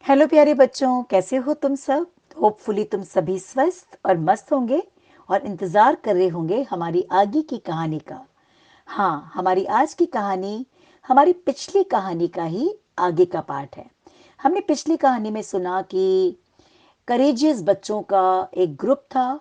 Hello प्यारे बच्चों, कैसे हो तुम सब। होपफुली तुम सभी स्वस्थ और मस्त होंगे और इंतजार कर रहे होंगे हमारी आगे की कहानी का। हाँ, हमारी आज की कहानी हमारी पिछली कहानी का ही आगे का पार्ट है। हमने पिछली कहानी में सुना कि करेजियस बच्चों का एक ग्रुप था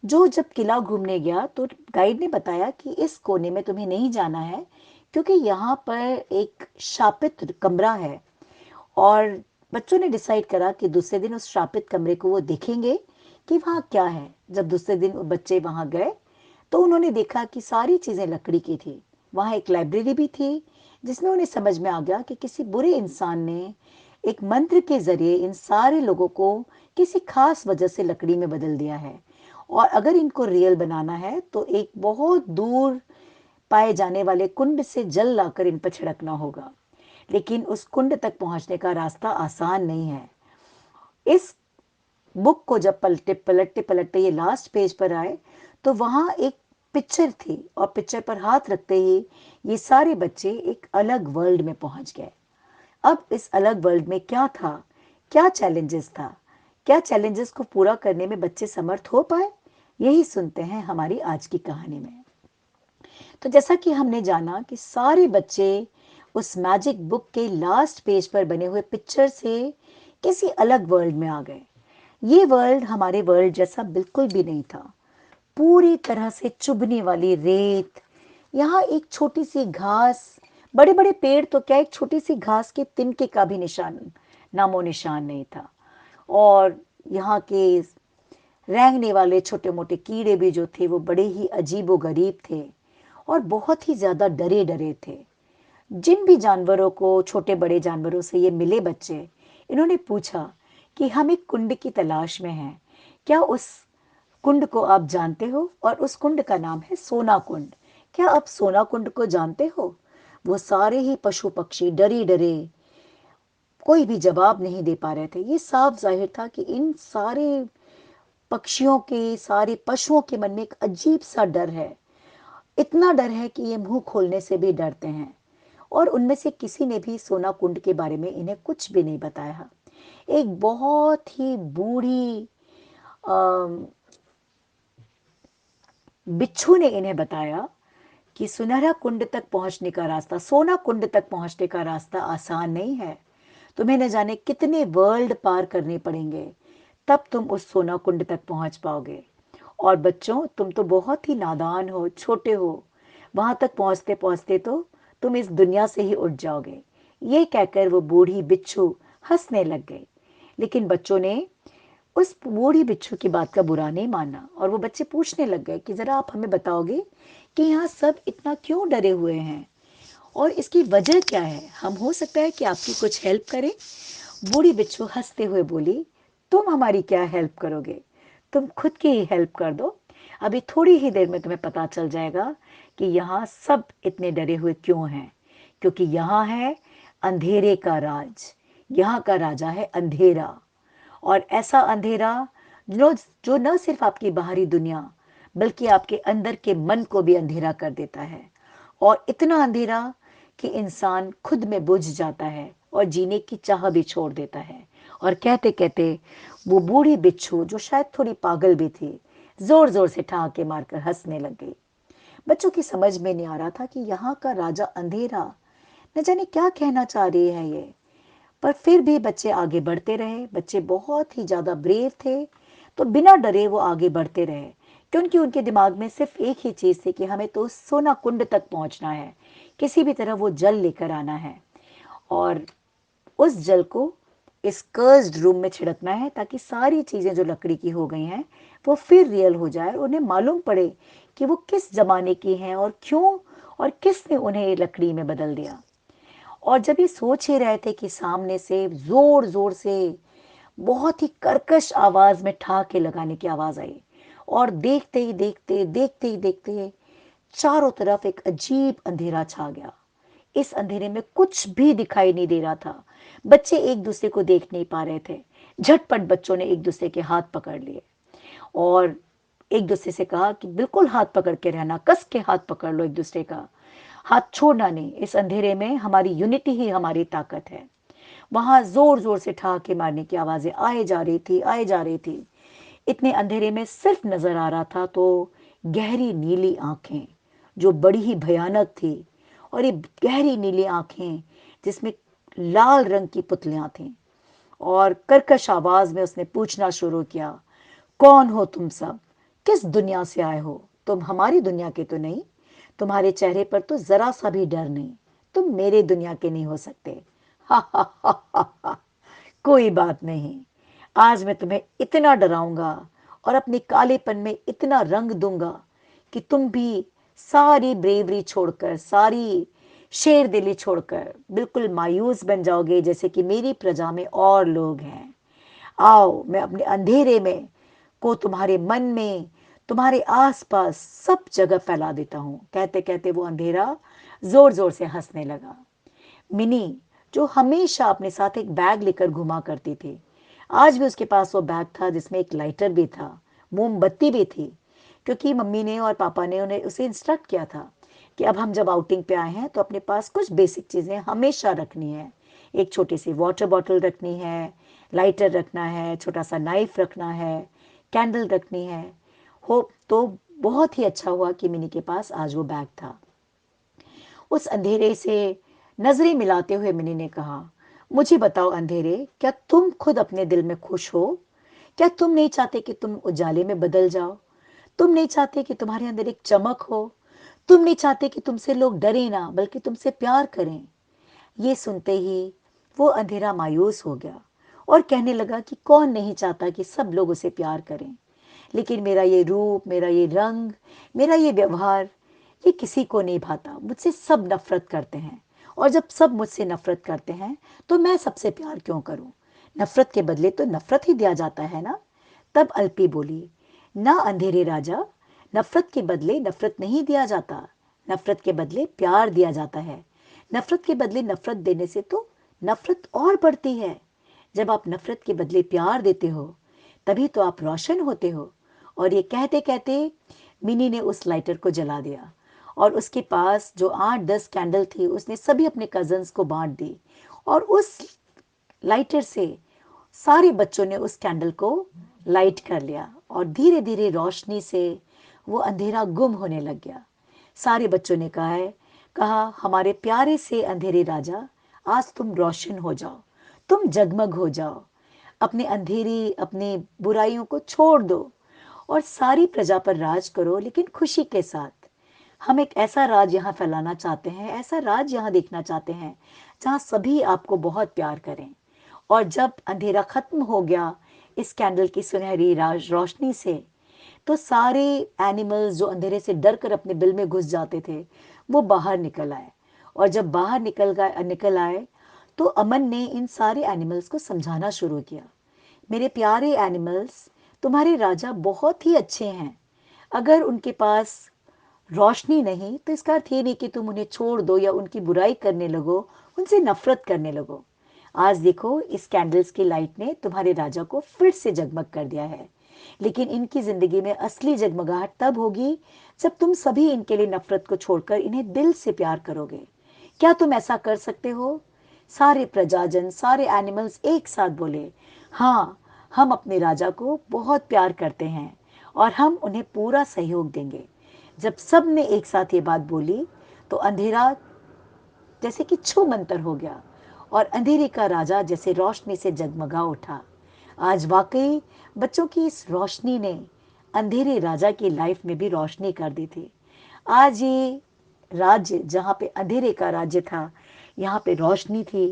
जो जब किला घूमने गया तो गाइड ने बताया कि इस कोने में तुम्हें नहीं जाना है, क्योंकि यहाँ पर एक शापित कमरा है। और बच्चों ने डिसाइड करा कि दूसरे दिन उस श्रापित कमरे को वो देखेंगे कि वहाँ क्या है। जब दूसरे दिन वो बच्चे वहाँ गए तो उन्होंने देखा कि सारी चीज़ें लकड़ी की थी। वहाँ एक लाइब्रेरी भी थी जिसमें उन्हें समझ में आ गया कि किसी बुरे इंसान ने एक मंत्र के जरिए इन सारे लोगों को किसी खास वजह से लकड़ी में बदल दिया है। और अगर इनको रियल बनाना है तो एक बहुत दूर पाए जाने वाले कुंड से जल लाकर इन पर छिड़कना होगा। लेकिन उस कुंड तक पहुंचने का रास्ता आसान नहीं है। इस बुक को जब पलटे पलटते पलटते ये लास्ट पेज पर आए तो वहां एक पिक्चर थी, और पिक्चर पर हाथ रखते ही ये सारे बच्चे एक अलग वर्ल्ड में पहुंच गए। अब इस अलग वर्ल्ड में क्या था, क्या चैलेंजेस था, क्या चैलेंजेस को पूरा करने में बच्चे समर्थ हो पाए, यही सुनते हैं हमारी आज की कहानी में। तो जैसा कि हमने जाना कि सारे बच्चे उस मैजिक बुक के लास्ट पेज पर बने हुए पिक्चर से किसी अलग वर्ल्ड में आ गए। ये वर्ल्ड हमारे वर्ल्ड जैसा बिल्कुल भी नहीं था। पूरी तरह से चुभने वाली रेत, यहाँ एक छोटी सी घास, बड़े बड़े पेड़ तो क्या, एक छोटी सी घास के तिनके का भी निशान, नामो निशान नहीं था। और यहाँ के रेंगने वाले छोटे मोटे कीड़े भी जो थे वो बड़े ही अजीबो गरीब थे और बहुत ही ज्यादा डरे डरे थे। जिन भी जानवरों को, छोटे बड़े जानवरों से ये मिले बच्चे, इन्होंने पूछा कि हम एक कुंड की तलाश में हैं, क्या उस कुंड को आप जानते हो। और उस कुंड का नाम है सोना कुंड। क्या आप सोना कुंड को जानते हो। वो सारे ही पशु पक्षी डरे डरे कोई भी जवाब नहीं दे पा रहे थे। ये साफ जाहिर था कि इन सारे पक्षियों के, सारे पशुओं के मन में एक अजीब सा डर है। इतना डर है कि ये मुंह खोलने से भी डरते हैं। और उनमें से किसी ने भी सोना कुंड के बारे में इन्हें कुछ भी नहीं बताया। एक बहुत ही बूढ़ी अम, बिच्छू ने इन्हें बताया कि सुनहरा कुंड तक पहुंचने का रास्ता, सोना कुंड तक पहुंचने का रास्ता आसान नहीं है। तुम्हें न जाने कितने वर्ल्ड पार करने पड़ेंगे, तब तुम उस सोना कुंड तक पहुंच पाओगे। और बच्चों, तुम तो बहुत ही नादान हो, छोटे हो, वहां तक पहुंचते पहुंचते तो तुम इस दुनिया से ही उठ जाओगे। ये कहकर वो बूढ़ी बिच्छू हंसने लग गई। लेकिन बच्चों ने उस बूढ़ी बिच्छू की बात का बुरा नहीं माना, और वो बच्चे पूछने लग गए कि जरा आप हमें बताओगे कि यहाँ सब इतना क्यों डरे हुए हैं और इसकी वजह क्या है। हम हो सकता है कि आपकी कुछ हेल्प करें। बूढ़ी बिच्छू हंसते हुए बोली, तुम हमारी क्या हेल्प करोगे, तुम खुद की ही हेल्प कर दो। अभी थोड़ी ही देर में तुम्हें पता चल जाएगा कि यहाँ सब इतने डरे हुए क्यों हैं। क्योंकि यहाँ है अंधेरे का राज, यहाँ का राजा है अंधेरा। और ऐसा अंधेरा जो जो न सिर्फ आपकी बाहरी दुनिया बल्कि आपके अंदर के मन को भी अंधेरा कर देता है। और इतना अंधेरा कि इंसान खुद में बुझ जाता है और जीने की चाह भी छोड़ देता है। और कहते कहते वो बूढ़ी बिच्छू, जो शायद थोड़ी पागल भी थी, जोर जोर से ठहाके मारकर हंसने लग गई। बच्चों की समझ में नहीं आ रहा था कि यहाँ का राजा अंधेरा न जाने क्या कहना चाह रही है ये। पर फिर भी बच्चे आगे बढ़ते रहे। बच्चे बहुत ही ज्यादा ब्रेव थे, तो बिना डरे वो आगे बढ़ते रहे, क्योंकि उनके दिमाग में सिर्फ एक ही चीज थी कि हमें तो सोना कुंड तक पहुंचना है, किसी भी तरह वो जल लेकर आना है। और उस जल को इस कर्स्ड रूम में छिड़कना है ताकि सारी चीजें जो लकड़ी की हो गई हैं वो फिर रियल हो जाए और उन्हें मालूम पड़े कि वो किस जमाने की हैं और क्यों, और किसने उन्हें लकड़ी में बदल दिया। और जब ये सोच ही रहे थे कि सामने से जोर जोर से बहुत ही कर्कश आवाज में ठहाके लगाने की आवाज आई। और देखते ही देखते, देखते ही देखते चारों तरफ एक अजीब अंधेरा छा गया। इस अंधेरे में कुछ भी दिखाई नहीं दे रहा था। बच्चे एक दूसरे को देख नहीं पा रहे थे। झटपट बच्चों ने एक दूसरे के हाथ पकड़ लिए और एक दूसरे से कहा कि बिल्कुल हाथ पकड़ के रहना, कस के हाथ पकड़ लो एक दूसरे का, हाथ छोड़ना नहीं। इस अंधेरे में हमारी यूनिटी ही हमारी ताकत है। वहां जोर जोर से ठहाके मारने की आवाजें आए जा रही थी, आए जा रही थी। इतने अंधेरे में सिर्फ नजर आ रहा था तो गहरी नीली आंखें, जो बड़ी ही भयानक थी। और ये गहरी नीली आंखें जिसमें लाल रंग की पुतलियां थीं। और कर्कश आवाज में उसने पूछना शुरू किया, कौन हो तुम सब? किस दुनिया से आए हो? तुम हमारी दुनिया के तो नहीं। तुम्हारे चेहरे पर तो जरा सा भी डर नहीं। तुम मेरे दुनिया के नहीं हो सकते। हा हा हा हा हा। कोई बात नहीं, आज मैं तुम्हें इतना डराऊंगा और अपने कालेपन में इतना रंग दूंगा कि तुम भी सारी ब्रेवरी छोड़कर, सारी शेर दिली छोड़कर बिल्कुल मायूस बन जाओगे, जैसे कि मेरी प्रजा में और लोग हैं। आओ, मैं अपने अंधेरे में को तुम्हारे मन में, तुम्हारे आसपास सब जगह फैला देता हूं। कहते कहते वो अंधेरा जोर जोर से हंसने लगा। मिनी, जो हमेशा अपने साथ एक बैग लेकर घुमा करती थी, आज भी उसके पास वो बैग था जिसमें एक लाइटर भी था, मोमबत्ती भी थी। क्योंकि मम्मी ने और पापा ने उन्हें उसे इंस्ट्रक्ट किया था कि अब हम जब आउटिंग पे आए हैं तो अपने पास कुछ बेसिक चीज़ें हमेशा रखनी है। एक छोटी सी वाटर बॉटल रखनी है, लाइटर रखना है, छोटा सा नाइफ रखना है, कैंडल रखनी है। हो तो बहुत ही अच्छा हुआ कि मिनी के पास आज वो बैग था। उस अंधेरे से नजरें मिलाते हुए मिनी ने कहा, मुझे बताओ अंधेरे, क्या तुम खुद अपने दिल में खुश हो? क्या तुम नहीं चाहते कि तुम उजाले में बदल जाओ? तुम नहीं चाहते कि तुम्हारे अंदर एक चमक हो? तुम नहीं चाहते कि तुमसे लोग डरे ना, बल्कि तुमसे प्यार करें? ये सुनते ही वो अंधेरा मायूस हो गया और कहने लगा कि कौन नहीं चाहता कि सब लोग उसे प्यार करें। लेकिन मेरा ये रूप, मेरा ये रंग, मेरा ये व्यवहार, ये किसी को नहीं भाता। मुझसे सब नफरत करते हैं और जब सब मुझसे नफरत करते हैं तो मैं सबसे प्यार क्यों करूं? नफरत के बदले तो नफरत ही दिया जाता है ना। तब अल्पी बोली, ना अंधेरे राजा, नफरत के बदले नफरत नहीं दिया जाता। नफरत के बदले प्यार दिया जाता है। नफरत के बदले नफरत देने से तो नफरत और बढ़ती है। जब आप नफरत के बदले प्यार देते हो तभी तो आप रोशन होते हो। और ये कहते कहते मिनी ने उस लाइटर को जला दिया और उसके पास जो 8-10 कैंडल थी उसने सभी अपने कजन्स को बांट दी। और उस लाइटर से सारे बच्चों ने उस कैंडल को लाइट कर लिया और धीरे धीरे रोशनी से वो अंधेरा गुम होने लग गया। सारे बच्चों ने कहा, हमारे प्यारे से अंधेरे राजा, आज तुम रोशन हो जाओ, तुम जगमग हो जाओ, अपने अंधेरी, अपनी बुराइयों को छोड़ दो और सारी प्रजा पर राज करो, लेकिन खुशी के साथ। हम एक ऐसा राज यहाँ फैलाना चाहते हैं, ऐसा राज यहाँ देखना चाहते हैं जहाँ सभी आपको बहुत प्यार करें। और जब अंधेरा खत्म हो गया इस कैंडल की सुनहरी रोशनी से, तो सारे एनिमल्स जो अंधेरे से डर कर अपने बिल में घुस जाते थे वो बाहर निकल आए। और जब बाहर निकल आए तो अमन ने इन सारे एनिमल्स को समझाना शुरू किया, मेरे प्यारे एनिमल्स, तुम्हारे राजा बहुत ही अच्छे हैं। अगर उनके पास रोशनी नहीं तो इसका अर्थ ये नहीं कि तुम उन्हें छोड़ दो या उनकी बुराई करने लगो, उनसे नफरत करने लगो। आज देखो, इस कैंडल्स की लाइट ने तुम्हारे राजा को फिर से जगमग कर दिया है। लेकिन इनकी जिंदगी में असली जगमगाहट तब होगी जब तुम सभी इनके लिए नफरत को छोड़कर इन्हें दिल से प्यार करोगे। क्या तुम ऐसा कर सकते हो? सारे प्रजाजन, सारे एनिमल्स एक साथ बोले, हाँ, हम अपने राजा को बहुत प्यार करते हैं और हम उन्हें पूरा सहयोग देंगे। जब सब ने एक साथ ये बात बोली तो अंधेरा जैसे कि छू मंतर हो गया और अंधेरे का राजा जैसे रोशनी से जगमगा उठा। आज वाकई बच्चों की इस रोशनी ने अंधेरे राजा की लाइफ में भी रोशनी कर दी थी। आज ये राज्य, जहाँ पे अंधेरे का राज्य था, यहाँ पे रोशनी थी,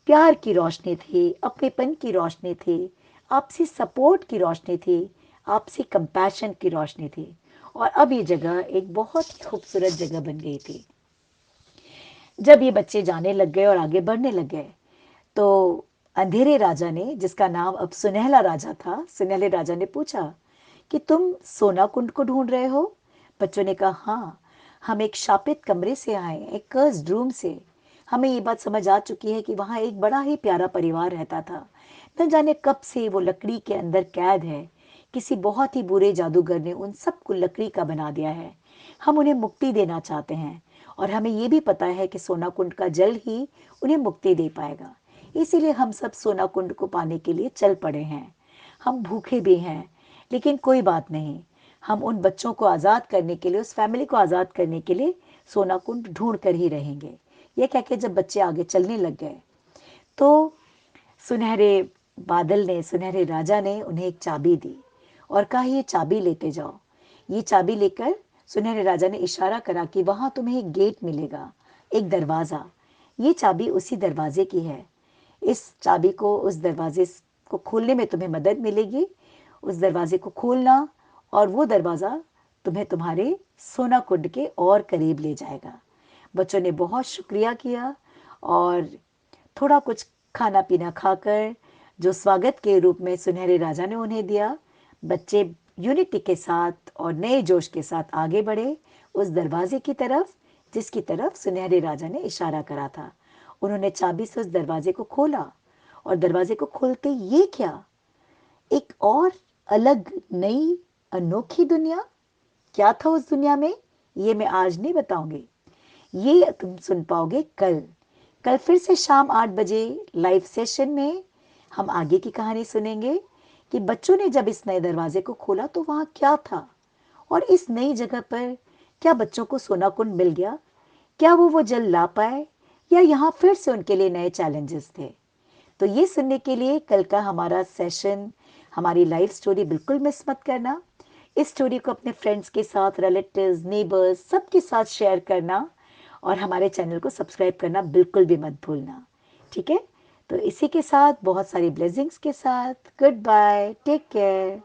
प्यार की रोशनी थी, अपनेपन की रोशनी थी, आपसी सपोर्ट की रोशनी थी, आपसी कंपैशन की रोशनी थी। और अब ये जगह एक बहुत खूबसूरत जगह बन गई थी। जब ये बच्चे जाने लग गए और आगे बढ़ने लग गए तो अंधेरे राजा ने, जिसका नाम अब सुनहला राजा था, सुनहले राजा ने पूछा कि तुम सोना कुंड को ढूंढ रहे हो? बच्चों ने कहा, हाँ, हम एक शापित कमरे से आए, एक कर्स्ड रूम से। हमें ये बात समझ आ चुकी है कि वहां एक बड़ा ही प्यारा परिवार रहता था। न जाने कब से वो लकड़ी के अंदर कैद है। किसी बहुत ही बुरे जादूगर ने उन सबको लकड़ी का बना दिया है। हम उन्हें मुक्ति देना चाहते हैं और हमें ये भी पता है कि सोना कुंड का जल ही उन्हें मुक्ति दे पाएगा। इसीलिए हम सब सोना कुंड को पाने के लिए चल पड़े हैं। हम भूखे भी हैं, लेकिन कोई बात नहीं। हम उन बच्चों को आज़ाद करने के लिए, उस फैमिली को आज़ाद करने के लिए सोना कुंड ढूंढ कर ही रहेंगे। ये कह के जब बच्चे आगे चलने लग गए, तो सुनहरे बादल ने, सुनहरे राजा ने उन्हें एक चाबी दी और कहा, ये चाबी लेते जाओ। ये चाबी लेकर सुनहरे राजा ने इशारा करा कि वहां तुम्हें एक गेट मिलेगा, एक दरवाजा। ये चाबी उसी दरवाजे की है। इस चाबी को, उस दरवाजे को खोलने में तुम्हें मदद मिलेगी। उस दरवाजे को खोलना और वो दरवाजा तुम्हें तुम्हारे सोना कुंड के और करीब ले जाएगा। बच्चों ने बहुत शुक्रिया किया और थोड़ा कुछ खाना पीना खाकर, जो स्वागत के रूप में सुनहरे राजा ने उन्हें दिया, बच्चे यूनिटी के साथ और नए जोश के साथ आगे बढ़े उस दरवाजे की तरफ, जिसकी तरफ सुनहरे राजा ने इशारा करा था। उन्होंने चाबी से उस दरवाजे को खोला और दरवाजे को खोलते ये क्या, एक और अलग, नई, अनोखी दुनिया। क्या था उस दुनिया में, ये मैं आज नहीं बताऊंगी। ये तुम सुन पाओगे कल। कल फिर से शाम 8 बजे लाइव सेशन में हम आगे की कहानी सुनेंगे कि बच्चों ने जब इस नए दरवाजे को खोला तो वहां क्या था, और इस नई जगह पर क्या बच्चों को सोना कुंड मिल गया, क्या वो जल ला पाए, या यहाँ फिर से उनके लिए नए चैलेंजेस थे। तो ये सुनने के लिए कल का हमारा सेशन, हमारी लाइव स्टोरी बिल्कुल मिस मत करना। इस स्टोरी को अपने फ्रेंड्स के साथ, रिलेटिव्स, नेबर्स, सबके साथ शेयर करना और हमारे चैनल को सब्सक्राइब करना बिल्कुल भी मत भूलना। ठीक है? तो इसी के साथ, बहुत सारी ब्लेसिंग्स के साथ, गुड बाय, टेक केयर।